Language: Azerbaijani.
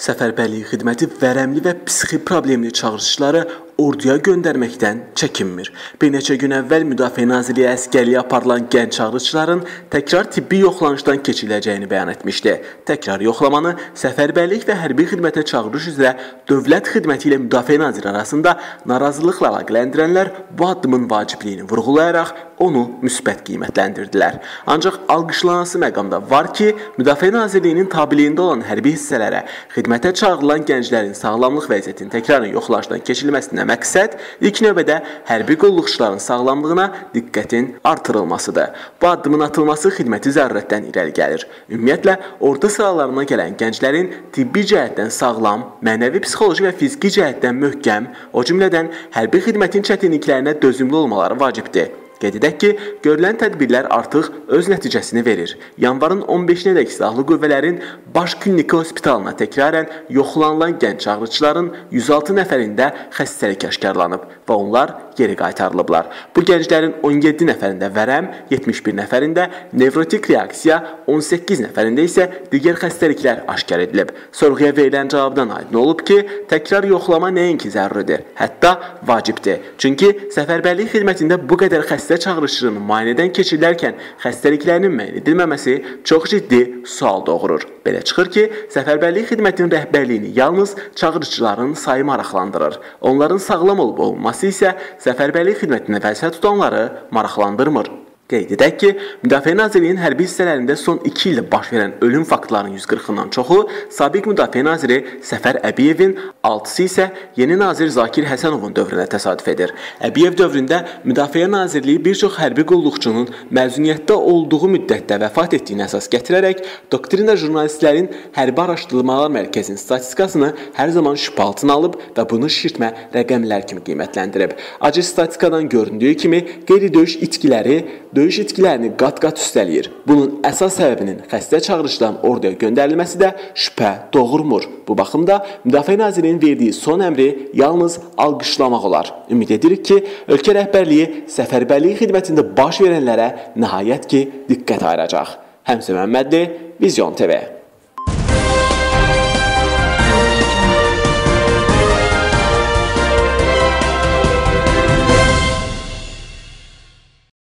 Səfərbərlik xidməti vərəmli və psixi problemli çağırışçıları orduya göndərməkdən çəkinmir. Bir neçə gün əvvəl Müdafiə Nazirliyi əsgərliyə aparılan gənc çağırışçıların təkrar tibbi yoxlanışdan keçiriləcəyini bəyan etmişdi. Təkrar yoxlamanı səfərbərlik və hərbi xidmətə çağırış üzrə Dövlət Xidməti ilə Müdafiə Naziri arasında narazılıqla əlaqələndirənlər bu addımın vacibliyini vurğulayaraq onu müsbət qiymətləndirdilər. Ancaq alqışlanası məqamda var ki, Müdafiə Nazirliyinin tabeliyində olan hərbi hissələrə xidmətə çağırılan gənclərin sağlamlıq vəziyyətinin təkrarən yoxlanışdan keçirilməsindən məqsəd ilk növbədə hərbi qulluqçuların sağlamlığına diqqətin artırılmasıdır. Bu addımın atılması xidməti zərurətdən irəli gəlir. Ümumiyyətlə, ordu sıralarına gələn gənclərin tibbi cəhətdən sağlam, mənəvi, psixoloji və fiziki cəhətdən möhkəm, o cümlədən hərbi xidmətin çətinliklərinə dözümlü olmaları vacibdir. Qeyd edək ki, görülən tədbirlər artıq öz nəticəsini verir. Yanvarın 15-nədək silahlı qüvvələrin baş kliniki hospitalına təkrarən yoxlanılan gənc çağırışçıların 106 nəfərində xəstəlik aşkarlanıb və onlar geri qaytarılıblar. Bu gənclərin 17 nəfərində vərəm, 71 nəfərində nevrotik reaksiya, 18 nəfərində isə digər xəstəliklər aşkar edilib. Sorğuya verilən cavabdan aydın olub ki, təkrar yoxlama nəinki zəruridir, hətta vacibdir. Çünki səfərbərlik xidmətində bu qədər xəstə çağırışçının müayinədən keçirilərkən xəstəliklərinin müəyyən edilməməsi çox ciddi sual doğurur. Belə çıxır ki, səfərbərlik xidmətinin rəhbərliyini yalnız çağırışçıların sayı maraqlandırır. Onların sağlam olub olması isə səfərbərlik xidmətində vəzifə tutanları maraqlandırmır. Qeyd edək ki, Müdafiə Nazirliyinin hərbi hissələrində son 2 ildə baş verən ölüm faktlarının 140-dan çoxu sabiq Müdafiə Naziri Səfər Əbiyevin, 6-sı isə yeni nazir Zakir Həsənovun dövrünə təsadüf edir. Əbiyev dövründə Müdafiə Nazirliyi bir çox hərbi qulluqçunun məzuniyyətdə olduğu müddətdə vəfat etdiyini əsas gətirərək, doktrina jurnalistlərin Hərbi Araşdırmalar Mərkəzinin statistikasını hər zaman şübhə altına alıb və bunu şişirtmə rəqəmlər kimi qiymətləndirib. Acı statistikadan göründüyü kimi, qeyri-döyüş itkiləri döyüş itkilərini qat-qat üstələyir. Bunun əsas səbəbinin xəstə çağırışdan orduya göndərilməsi də şübhə doğurmur. Bu baxımda Müdafiə Nazirliyinin verdiyi son əmri yalnız alqışlamaq olar. Ümid edirik ki, ölkə rəhbərliyi səfərbərlik xidmətində baş verənlərə nəhayət ki, diqqət ayıracaq. Həmzə Məmmədli, Vizyon TV.